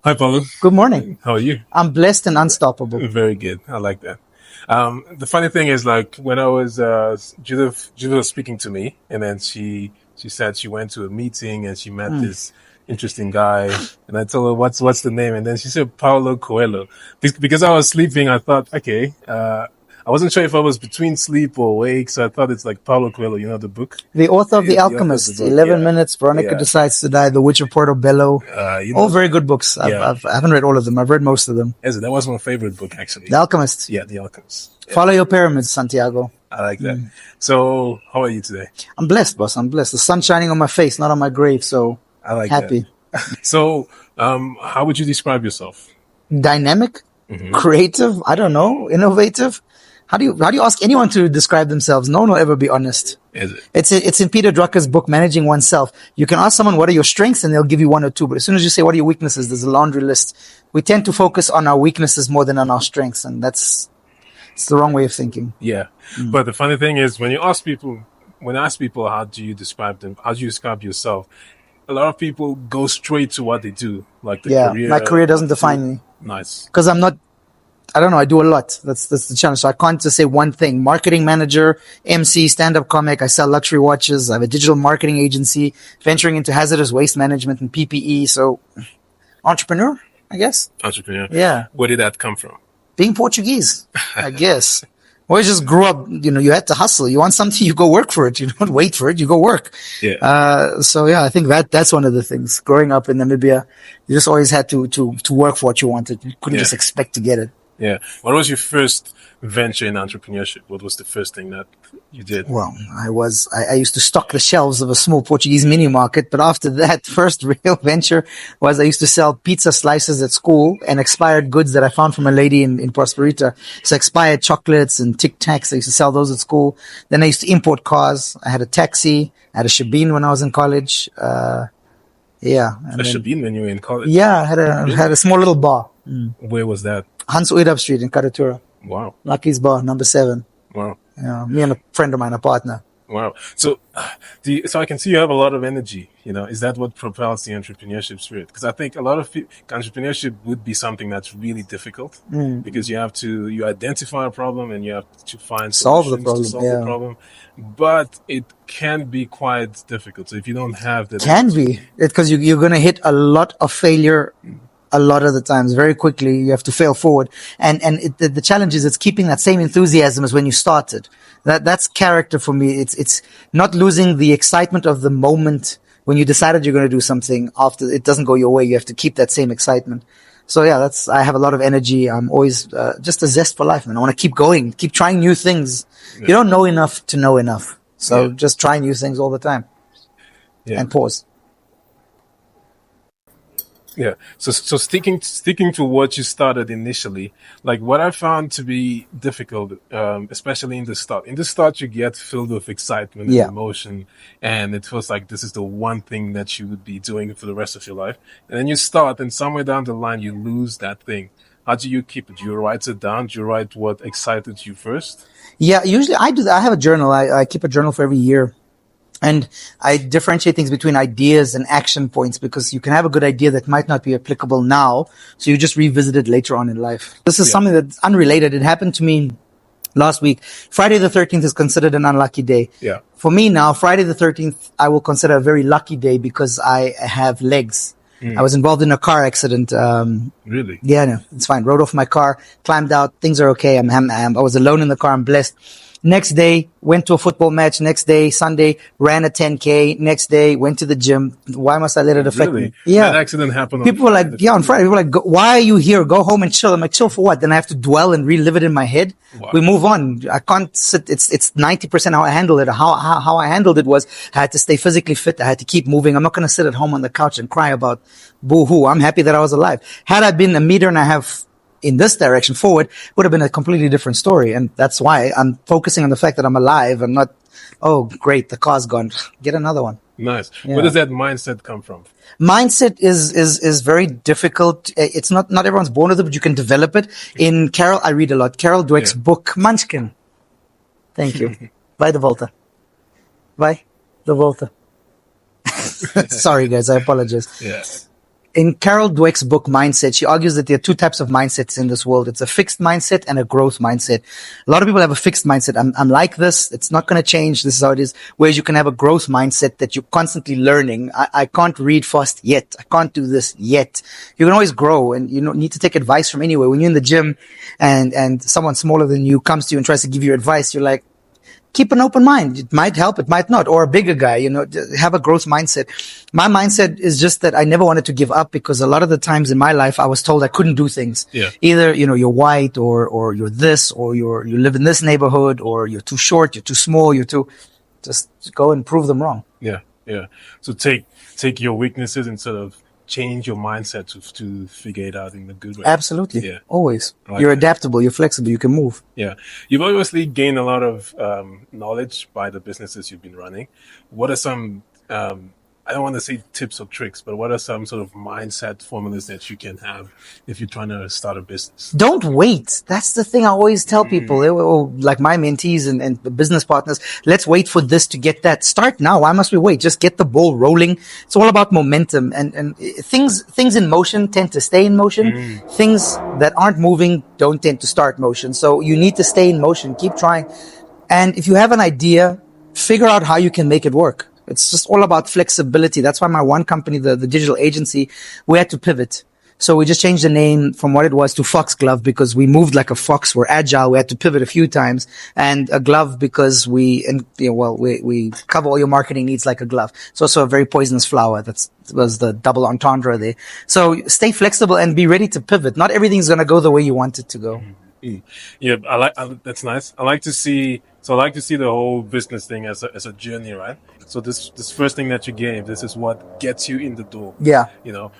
Hi, Paulo. Good morning. How are you? I'm blessed and unstoppable. Very good. I like that. The funny thing is, like, when I was Judith was speaking to me, and then she said she went to a meeting and she met this interesting guy, and I told her what's the name, and then she said Paulo Coelho. Because I was sleeping, I thought, okay, I wasn't sure if I was between sleep or awake, so I thought it's like Paulo Coelho, you know the book. The author of The The author of Alchemist, the book, 11 yeah. Minutes, Veronica Yeah. Decides to Die, The Witch of Portobello. All very good books. I haven't read all of them. I've read most of them. That was my favorite book, actually. The Alchemist. Yeah, The Alchemist. Yeah, Follow your pyramids, Santiago. I like that. So, how are you today? I'm blessed, boss. I'm blessed. The sun's shining on my face, not on my grave, so I like happy. that. So, how would you describe yourself? Dynamic, creative, I don't know, innovative. How do you ask anyone to describe themselves? No one will ever be honest. Is it? It's in Peter Drucker's book, Managing Oneself. You can ask someone, what are your strengths? And they'll give you one or two. But as soon as you say, what are your weaknesses? There's a laundry list. We tend to focus on our weaknesses more than on our strengths. And it's the wrong way of thinking. Yeah. But the funny thing is, when I ask people, how do you describe them? How do you describe yourself? A lot of people go straight to what they do. Like the career. My career doesn't define me. Nice. Because I don't know. I do a lot. That's the challenge. So I can't just say one thing. Marketing manager, MC, stand-up comic. I sell luxury watches. I have a digital marketing agency, venturing into hazardous waste management and PPE. So entrepreneur, I guess. Entrepreneur. Yeah. Where did that come from? Being Portuguese, I guess. Well, I just grew up, you had to hustle. You want something, you go work for it. You don't wait for it, you go work. Yeah. So yeah, I think that's one of the things. Growing up in Namibia, you just always had to work for what you wanted. You couldn't just expect to get it. Yeah. What was your first venture in entrepreneurship? What was the first thing that you did? Well, I used to stock the shelves of a small Portuguese mini market. But after that, first real venture was I used to sell pizza slices at school and expired goods that I found from a lady in Prosperita. So expired chocolates and Tic Tacs. I used to sell those at school. Then I used to import cars. I had a taxi. I had a Shabin when I was in college. Yeah. A Shabin when you were in college? Yeah, I had a small little bar. Where was that? Hans Oedup Street in Karatura. Wow. Lucky's Bar, number 7. Wow. Yeah, me and a friend of mine, a partner. Wow. So, so I can see you have a lot of energy. Is that what propels the entrepreneurship spirit? Because I think a lot of entrepreneurship would be something that's really difficult because you identify a problem and you have to find solutions to solve the problem. But it can be quite difficult. So if you don't have that, because you're going to hit a lot of failure. A lot of the times, very quickly, you have to fail forward. And the challenge is it's keeping that same enthusiasm as when you started. That's character for me. It's not losing the excitement of the moment when you decided you're going to do something after it doesn't go your way. You have to keep that same excitement. So yeah, I have a lot of energy. I'm always, just a zest for life, man. I want to keep going, keep trying new things. Yeah. You don't know enough to know enough. So just try new things all the time. Yeah. And pause. Yeah. So sticking to what you started initially, like what I found to be difficult, especially in the start. In the start, you get filled with excitement and emotion, and it feels like this is the one thing that you would be doing for the rest of your life. And then you start, and somewhere down the line, you lose that thing. How do you keep it? Do you write it down? Do you write what excited you first? Yeah, usually I do that. I have a journal. I keep a journal for every year. And I differentiate things between ideas and action points because you can have a good idea that might not be applicable now. So you just revisit it later on in life. This is something that's unrelated. It happened to me last week. Friday the 13th is considered an unlucky day. Yeah. For me now, Friday the 13th, I will consider a very lucky day because I have legs. I was involved in a car accident. Really? Yeah, no, it's fine. Rode off my car, climbed out. Things are okay. I was alone in the car. I'm blessed. Next day, went to a football match. Next day, Sunday, ran a 10K. Next day, went to the gym. Why must I let it affect me? Yeah. That accident happened on Friday. People were like, on Friday. People were like, why are you here? Go home and chill. I'm like, chill for what? Then I have to dwell and relive it in my head. Wow. We move on. I can't sit. It's 90% how I handle it. How I handled it was I had to stay physically fit. I had to keep moving. I'm not going to sit at home on the couch and cry about boo-hoo. I'm happy that I was alive. Had I been a meter and a half in this direction forward, would have been a completely different story. And that's why I'm focusing on the fact that I'm alive. I'm not, oh, great, the car's gone. Get another one. Nice. Yeah. Where does that mindset come from? Mindset is very difficult. It's not everyone's born with it, but you can develop it. In Carol, I read a lot. Carol Dweck's book, Munchkin. Thank you. Vai de volta. Vai de volta. Sorry, guys. I apologize. Yeah. in Carol Dweck's book, Mindset, she argues that there are two types of mindsets in this world. It's a fixed mindset and a growth mindset. A lot of people have a fixed mindset. I'm like this. It's not going to change. This is how it is. Whereas you can have a growth mindset that you're constantly learning. I can't read fast yet. I can't do this yet. You can always grow, and you don't need to take advice from anywhere. When you're in the gym and someone smaller than you comes to you and tries to give you advice, you're like, keep an open mind. It might help, it might not. Or a bigger guy, have a growth mindset. My mindset is just that I never wanted to give up, because a lot of the times in my life, I was told I couldn't do things. Yeah. Either, you're white, or you're this, or you live in this neighborhood, or you're too short, you're too small, just go and prove them wrong. Yeah. Yeah. So take your weaknesses and sort of change your mindset to figure it out in a good way. Absolutely. Yeah. Always. Like You're that. adaptable. You're flexible. You can move. Yeah. You've obviously gained a lot of knowledge by the businesses you've been running. What are some, I don't want to say tips or tricks, but what are some sort of mindset formulas that you can have if you're trying to start a business? Don't wait. That's the thing I always tell people, like my mentees and the business partners. Let's wait for this to get that. Start now. Why must we wait? Just get the ball rolling. It's all about momentum, and things in motion tend to stay in motion. Things that aren't moving don't tend to start motion. So you need to stay in motion. Keep trying. And if you have an idea, figure out how you can make it work. It's just all about flexibility. That's why my one company, the digital agency, we had to pivot. So we just changed the name from what it was to Foxglove, because we moved like a fox. We're agile. We had to pivot a few times, and a glove because we cover all your marketing needs like a glove. It's also a very poisonous flower. That was the double entendre there. So stay flexible and be ready to pivot. Not everything's going to go the way you want it to go. Yeah, that's nice. I like to see the whole business thing as a journey, right? So this first thing that you gave, this is what gets you in the door. Yeah.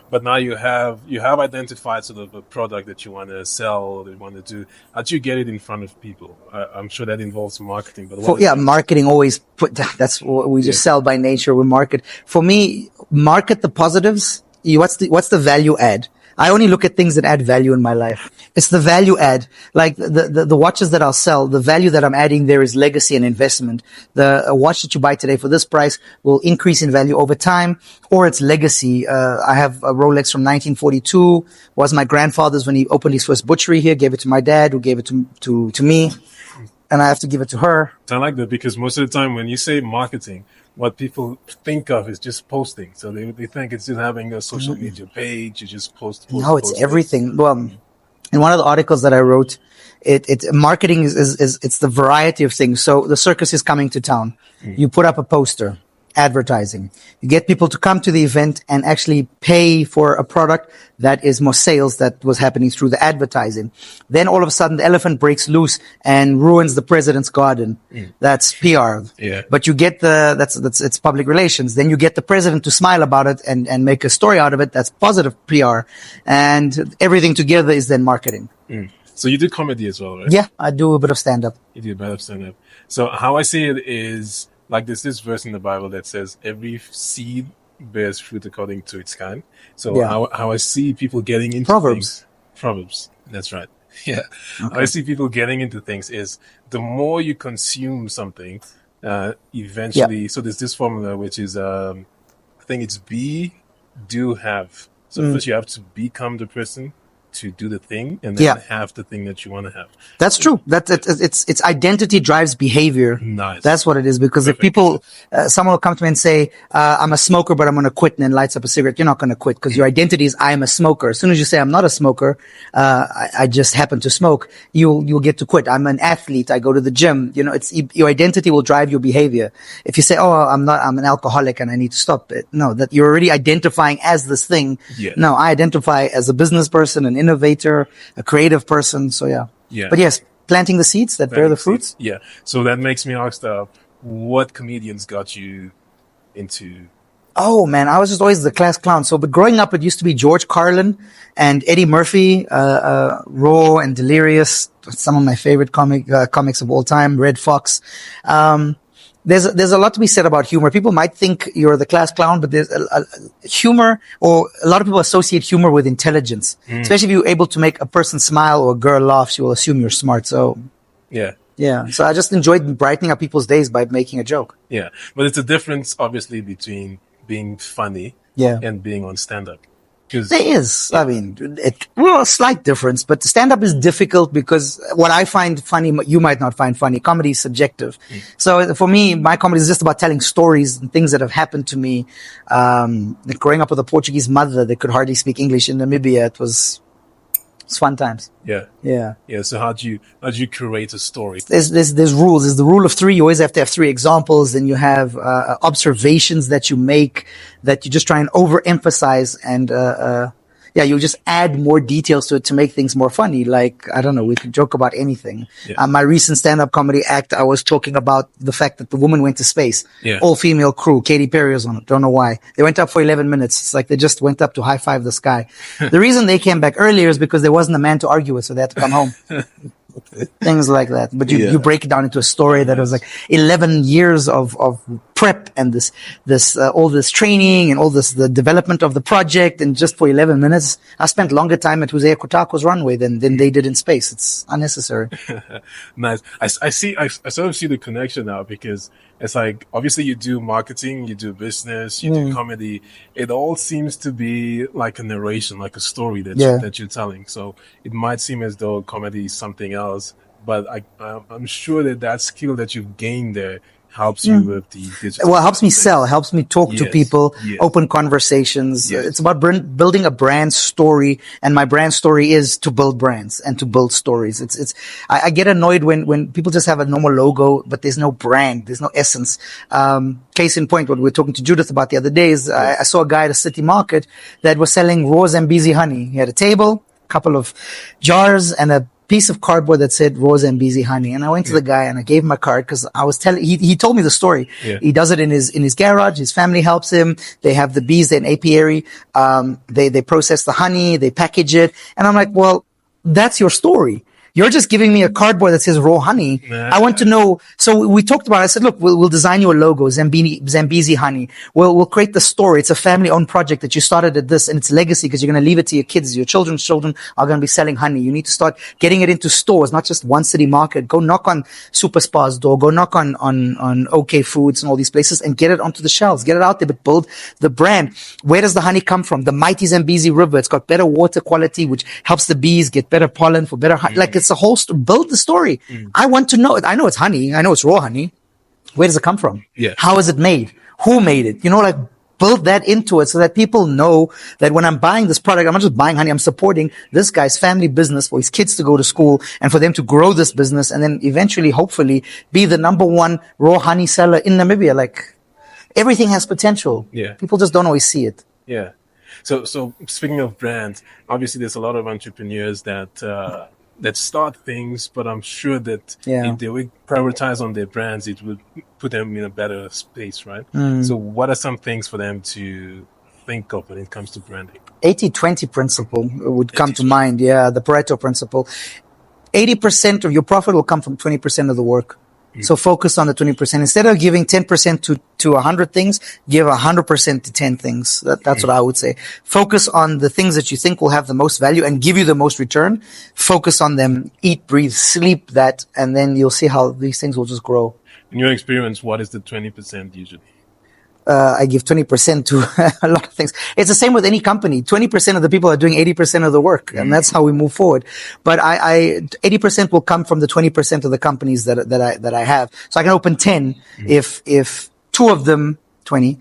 But now you have identified sort of a product that you want to sell or that you want to do. How do you get it in front of people? I'm sure that involves marketing. But marketing always that's what we just sell by nature. We market. For me, market the positives. What's the value add? I only look at things that add value in my life. It's the value add. Like the watches that I'll sell, the value that I'm adding there is legacy and investment. A watch that you buy today for this price will increase in value over time, or it's legacy. I have a Rolex from 1942, was my grandfather's when he opened his first butchery here, gave it to my dad, who gave it to me, and I have to give it to her. I like that, because most of the time when you say marketing, what people think of is just posting. So they think it's just having a social media page. You just post. No, it's everything. Well, in one of the articles that I wrote, marketing is it's the variety of things. So the circus is coming to town. You put up a poster, advertising. You get people to come to the event and actually pay for a product that is more sales that was happening through the advertising. Then all of a sudden the elephant breaks loose and ruins the president's garden. That's PR. Yeah. But you get it's public relations. Then you get the president to smile about it and make a story out of it. That's positive PR. And everything together is then marketing. So you do comedy as well, right? Yeah, I do a bit of stand-up. You do a bit of stand-up. So how I see it is, like, there's this verse in the Bible that says every seed bears fruit according to its kind. So how I see people getting into Proverbs. That's right. Yeah. Okay. How I see people getting into things is the more you consume something, eventually. So there's this formula, which is, I think it's be, do, have. So first you have to become the person to do the thing, and then have the thing that you want to have. That's true. It's identity drives behavior. Nice. That's what it is. Because if people, someone will come to me and say, I'm a smoker, but I'm going to quit, and then lights up a cigarette, you're not going to quit, because your identity is I am a smoker. As soon as you say I'm not a smoker, I just happen to smoke, you'll get to quit. I'm an athlete. I go to the gym. It's your identity will drive your behavior. If you say, I'm an alcoholic and I need to stop it. No, that you're already identifying as this thing. Yeah. No, I identify as a business person, an innovator, a creative person. So yeah. But yes, planting the seeds that bear the fruits. Yeah. So that makes me ask, what comedians got you into? Oh man, I was just always the class clown. So, but growing up, it used to be George Carlin and Eddie Murphy, Raw and Delirious. Some of my favorite comics of all time. Red Fox. There's a lot to be said about humor. People might think you're the class clown, but there's humor, or a lot of people associate humor with intelligence. Especially if you're able to make a person smile or a girl laugh, she will assume you're smart. So yeah. So I just enjoyed brightening up people's days by making a joke. Yeah, but it's a difference, obviously, between being funny and being on stand-up. There is. I mean, a slight difference, but stand-up is difficult because what I find funny, you might not find funny. Comedy is subjective. So for me, my comedy is just about telling stories and things that have happened to me. Like growing up with a Portuguese mother that could hardly speak English in Namibia, it's fun times. Yeah. So how do you create a story? There's rules. There's the rule of three. You always have to have three examples. Then you have observations that you make that you just try and overemphasize, and you just add more details to it to make things more funny. Like, I don't know, we could joke about anything. My recent stand-up comedy act, I was talking about the fact that the woman went to space. All female crew. Katy Perry was on it. Don't know why. They went up for 11 minutes. It's like they just went up to high five the sky. The reason they came back earlier is because there wasn't a man to argue with, so they had to come home. Things like that. But you break it down into a story that was like 11 years of prep and this all this training and all the development of the project, and just for 11 minutes I spent longer time at Hosea Kotako's runway than they did in space. It's unnecessary. Nice. I sort of see the connection now, because it's like, obviously you do marketing, you do business, you do comedy. It all seems to be like a narration, like a story that you're telling. So it might seem as though comedy is something else, but I'm sure that skill that you've gained there helps you with the digital. Well, it helps me sell, helps me talk to people, open conversations. It's about building a brand story, and my brand story is to build brands and to build stories. I get annoyed when people just have a normal logo, but there's no brand, there's no essence. Case in point, what we were talking to Judith about the other day is I saw a guy at a city market that was selling raw Zambezi honey. He had a table, a couple of jars, and a piece of cardboard that said raw Zambezi honey. And I went to the guy and I gave him a card because I was telling, he told me the story. He does it in his garage. His family helps him. They have the bees, they're an apiary. They process the honey, they package it. And I'm like, well, that's your story. You're just giving me a cardboard that says raw honey. I want to know. So we talked about it. I said, look, we'll design you a logo, Zambezi honey. We'll create the story. It's a family owned project that you started at this, and it's legacy because you're going to leave it to your kids. Your children's children are going to be selling honey. You need to start getting it into stores, not just one city market. Go knock on Super Spa's door. Go knock on OK Foods and all these places and get it onto the shelves. Get it out there, but build the brand. Where does the honey come from? The mighty Zambezi River. It's got better water quality, which helps the bees get better pollen for better honey. Like, it's a whole build the story. I want to know it. I know it's honey. I know it's raw honey. Where does it come from? How is it made? Who made it? Like, build that into it so that people know that when I'm buying this product, I'm not just buying honey. I'm supporting this guy's family business for his kids to go to school and for them to grow this business and then eventually, hopefully, be the number one raw honey seller in Namibia. Like, everything has potential. People just don't always see it. So speaking of brands, obviously there's a lot of entrepreneurs that start things, but I'm sure that if they would prioritize on their brands, it would put them in a better space, right? So what are some things for them to think of when it comes to branding? 80-20 principle would come to mind. The Pareto principle. 80% of your profit will come from 20% of the work. So focus on the 20%. Instead of giving 10% to 100 things, give 100% to 10 things. That's what I would say. Focus on the things that you think will have the most value and give you the most return. Focus on them, eat, breathe, sleep that, and then you'll see how these things will just grow. In your experience, what is the 20% usually? I give 20% to a lot of things. It's the same with any company. 20% of the people are doing 80% of the work, and that's how we move forward. But 80% will come from the 20% of the companies that I have. So I can open 10 if two of them, 20%,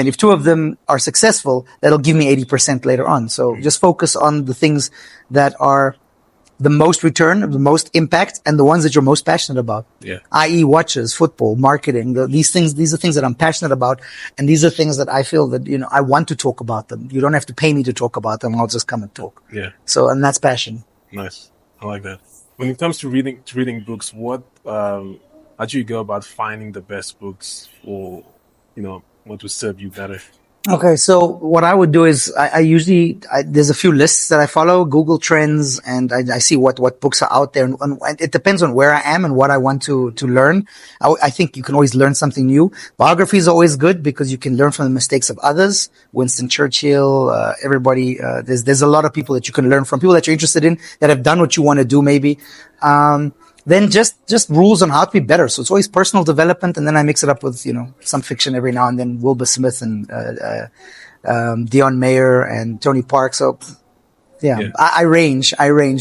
if two of them are successful, that'll give me 80% later on. So just focus on the things that are the most return, the most impact, and the ones that you're most passionate about. I.e. watches, football, marketing, these are things that I'm passionate about. And these are things that I feel that, I want to talk about them. You don't have to pay me to talk about them. I'll just come and talk. So, and that's passion. Nice. I like that. When it comes to reading books, how do you go about finding the best books for, what will serve you better? Okay, so what I would do is I usually there's a few lists that I follow, Google Trends, and I see what books are out there, and it depends on where I am and what I want to learn. I think you can always learn something new. Biography is always good because you can learn from the mistakes of others. Winston Churchill, everybody. There's a lot of people that you can learn from, people that you're interested in that have done what you want to do, maybe. Then just rules on how to be better. So it's always personal development, and then I mix it up with, some fiction every now and then, Wilbur Smith and Dion Mayer and Tony Park. So yeah. I range,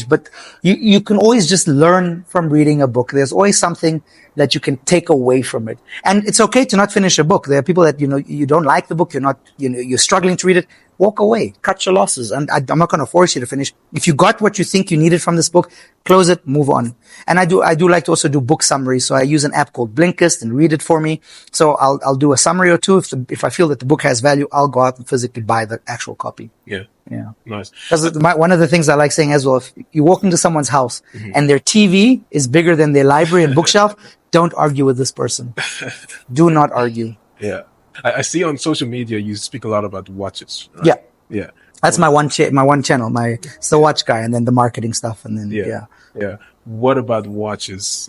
but you can always just learn from reading a book. There's always something that you can take away from it. And it's okay to not finish a book. There are people that, you don't like the book. You're struggling to read it. Walk away, cut your losses. And I'm not going to force you to finish. If you got what you think you needed from this book, close it, move on. And I do like to also do book summaries. So I use an app called Blinkist and read it for me. So I'll do a summary or two. If I feel that the book has value, I'll go out and physically buy the actual copy. Yeah. Nice. Because one of the things I like saying as well, if you walk into someone's house and their TV is bigger than their library and bookshelf, don't argue with this person. Do not argue. Yeah. I see on social media you speak a lot about watches. Right? Yeah. That's my one channel. It's the watch guy, and then the marketing stuff, and then yeah. What about watches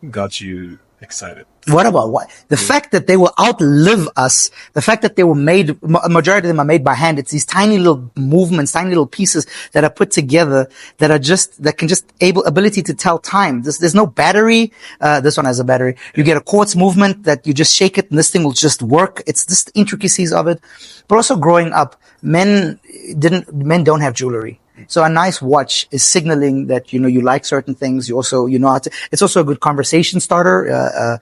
got you excited? What about the fact that they will outlive us? The fact that they were made, a majority of them are made by hand. It's these tiny little movements, tiny little pieces that are put together that can ability to tell time. There's no battery. This one has a battery. You get a quartz movement that you just shake it and this thing will just work. It's just the intricacies of it. But also growing up, men don't have jewelry. So a nice watch is signaling that, you like certain things. You also, it's also a good conversation starter. A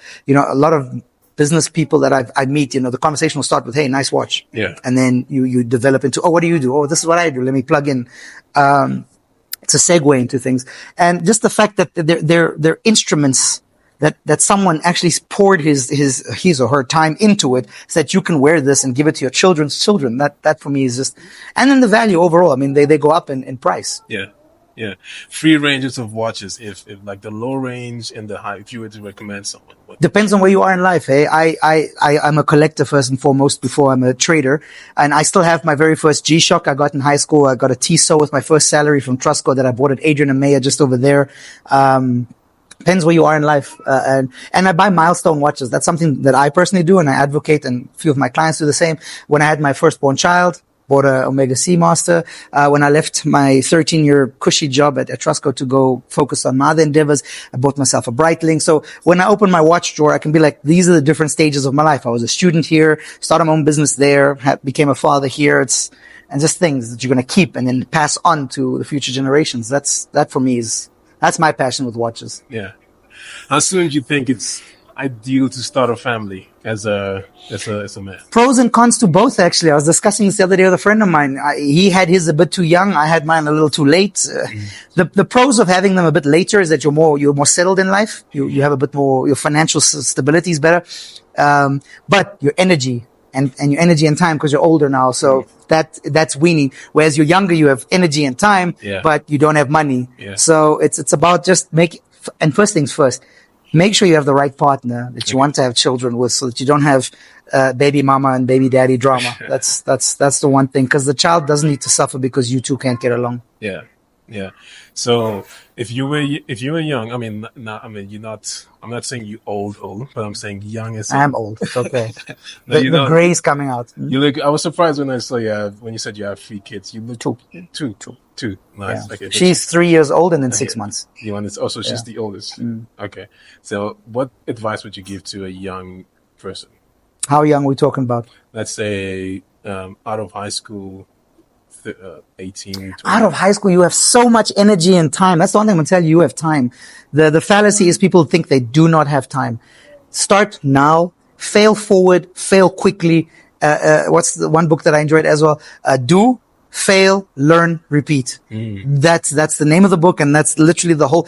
lot of business people that I meet, the conversation will start with, hey, nice watch. Yeah. And then you develop into, oh, what do you do? Oh, this is what I do. Let me plug in. It's a segue into things. And just the fact that they're instruments that someone actually poured his or her time into it so that you can wear this and give it to your children's children. That for me is just, and then the value overall. I mean, they go up in price. Yeah. Three ranges of watches. If like the low range and the high, if you were to recommend someone. Depends on where you are in life. Hey, I'm a collector first and foremost before I'm a trader. And I still have my very first G-Shock I got in high school. I got a Tissot with my first salary from Trustco that I bought at Adrian and Maya just over there. Depends where you are in life. And I buy milestone watches. That's something that I personally do, and I advocate, and a few of my clients do the same. When I had my firstborn child, bought a Omega Seamaster. When I left my 13-year cushy job at Trustco to go focus on my other endeavors, I bought myself a Breitling. So when I open my watch drawer, I can be like, these are the different stages of my life. I was a student here, started my own business there, became a father here. And just things that you're going to keep and then pass on to the future generations. That for me that's my passion with watches. Yeah. How soon do you think it's ideal to start a family as a man? Pros and cons to both, actually. I was discussing this the other day with a friend of mine. He had his a bit too young. I had mine a little too late. The pros of having them a bit later is that you're more settled in life. You have a bit more, your financial stability is better. But your energy and your energy and time, because you're older now. So that's weaning. Whereas you're younger, you have energy and time, but you don't have money. Yeah. So it's about just and first things first, make sure you have the right partner that you want to have children with, so that you don't have baby mama and baby daddy drama. That's the one thing, because the child doesn't need to suffer because you two can't get along. Yeah. So if you were young, I'm not saying you old, but I'm saying young as I'm old. It's okay. the gray's coming out. You look. I was surprised when I saw when you said you have 3 kids. You look two. Nice. Yeah. Okay. She's 3 years old and then 6 months. You want also she's the oldest. Okay. So what advice would you give to a young person? How young are we talking about? Let's say out of high school. 18, 20. Out of high school, you have so much energy and time. That's the one thing I'm going to tell you. You have time. The fallacy is people think they do not have time. Start now. Fail forward. Fail quickly. What's the one book that I enjoyed as well? Do, fail, learn, repeat. That's the name of the book, and that's literally the whole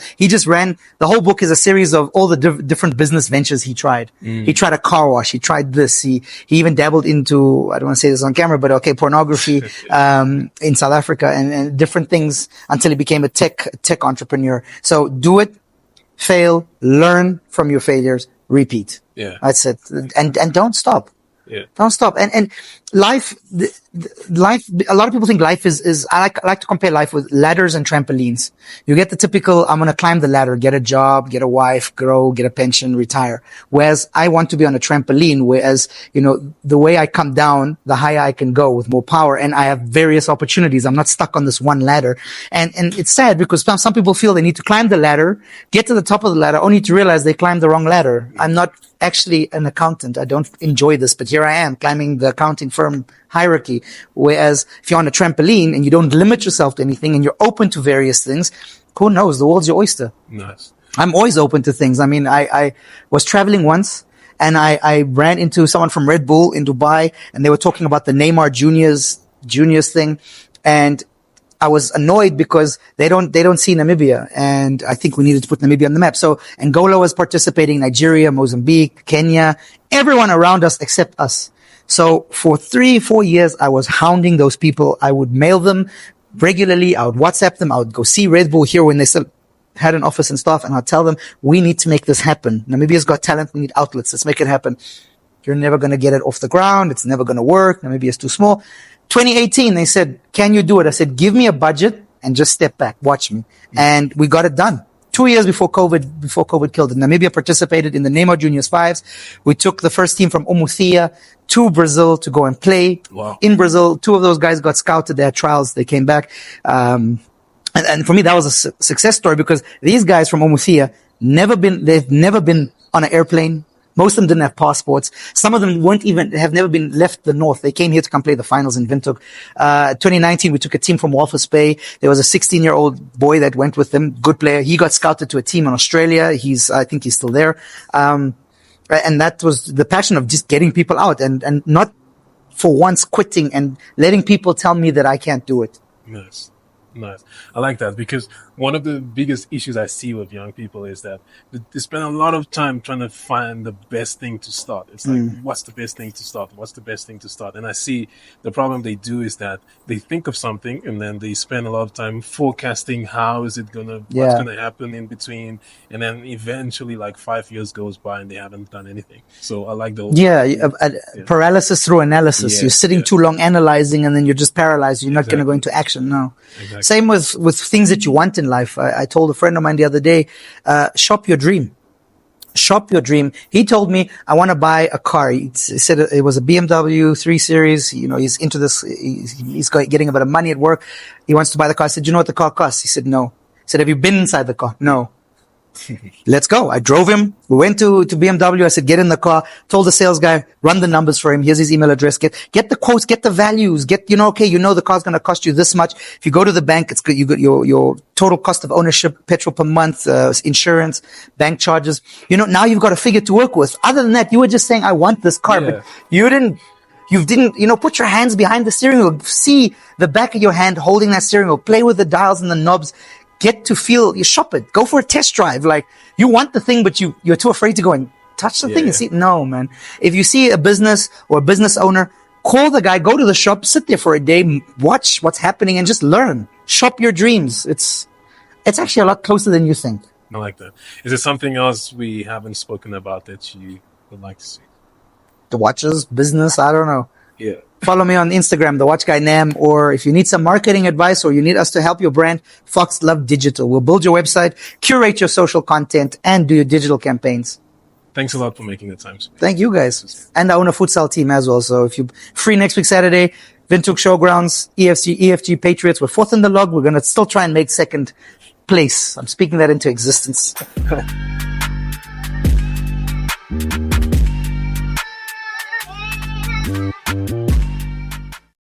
book is a series of all the different business ventures he tried. He tried a car wash. He tried this. He even dabbled into, I don't want to say this on camera, but okay, pornography, in South Africa and different things until he became a tech entrepreneur. So do it, fail, learn from your failures, repeat. Yeah. That's it. And don't stop. Yeah. Don't stop. And life, a lot of people think life is, I like to compare life with ladders and trampolines. You get the typical, I'm going to climb the ladder, get a job, get a wife, grow, get a pension, retire. Whereas I want to be on a trampoline, whereas, the way I come down, the higher I can go with more power, and I have various opportunities. I'm not stuck on this one ladder. And it's sad because some people feel they need to climb the ladder, get to the top of the ladder, only to realize they climbed the wrong ladder. I'm not actually an accountant. I don't enjoy this, but here I am climbing the accounting firm hierarchy. Whereas if you're on a trampoline and you don't limit yourself to anything and you're open to various things, who knows? The world's your oyster. Nice. I'm always open to things. I mean, I was traveling once and I ran into someone from Red Bull in Dubai and they were talking about the Neymar Juniors thing. And I was annoyed because they don't see Namibia. And I think we needed to put Namibia on the map. So Angola was participating, Nigeria, Mozambique, Kenya, everyone around us except us. So for 3-4 years, I was hounding those people. I would mail them regularly. I would WhatsApp them. I would go see Red Bull here when they still had an office and stuff. And I'd tell them, we need to make this happen. Namibia's got talent. We need outlets. Let's make it happen. You're never going to get it off the ground. It's never going to work. Namibia's too small. 2018, they said, can you do it? I said, give me a budget and just step back. Watch me. And we got it done. 2 years before COVID killed it. Namibia participated in the Neymar Juniors fives. We took the first team from Umuthia to Brazil to go and play. Wow. In Brazil. 2 of those guys got scouted. They had trials. They came back. And for me, that was a success story because these guys from Umuthia they've never been on an airplane. Most of them didn't have passports. Some of them have never been left the north. They came here to come play the finals in Windhoek. 2019, we took a team from Walvis Bay. There was a 16-year-old boy that went with them. Good player. He got scouted to a team in Australia. I think he's still there. And that was the passion of just getting people out and not for once quitting and letting people tell me that I can't do it. Nice. I like that because one of the biggest issues I see with young people is that they spend a lot of time trying to find the best thing to start. It's like, what's the best thing to start? What's the best thing to start? And I see the problem they do is that they think of something and then they spend a lot of time forecasting what's going to happen in between. And then eventually like 5 years goes by and they haven't done anything. So I like those. Paralysis through analysis. You're sitting too long analyzing and then you're just paralyzed. You're not going to go into action. No. Exactly. Same with things that you want in life. I told a friend of mine the other day, shop your dream. Shop your dream. He told me, I want to buy a car. He said it was a BMW 3 Series. You know, he's into this. He's getting a bit of money at work. He wants to buy the car. I said, you know what the car costs? He said, no. I said, have you been inside the car? No. Let's go. I drove him. We went to BMW. I said, get in the car. Told the sales guy, run the numbers for him. Here's his email address. Get the quotes, get the values, the car's going to cost you this much. If you go to the bank, it's good. You got your total cost of ownership, petrol per month, insurance, bank charges. Now you've got a figure to work with. Other than that, you were just saying, I want this car, but you didn't, put your hands behind the steering wheel, see the back of your hand holding that steering wheel, play with the dials and the knobs. Get to feel, you shop it, go for a test drive. Like you want the thing, but you're too afraid to go and touch the thing and see it. No, man. If you see a business or a business owner, call the guy, go to the shop, sit there for a day, watch what's happening and just learn. Shop your dreams. It's actually a lot closer than you think. I like that. Is there something else we haven't spoken about that you would like to see? The watches, business, I don't know. Yeah. Follow me on Instagram, The Watch Guy Nam, or if you need some marketing advice or you need us to help your brand, Foxglove Digital. We'll build your website, curate your social content, and do your digital campaigns. Thanks a lot for making the time. Thank you, guys. And I own a futsal team as well. So if you're free next week, Saturday, Windhoek Showgrounds, EFG Patriots. We're 4th in the log. We're going to still try and make 2nd place. I'm speaking that into existence.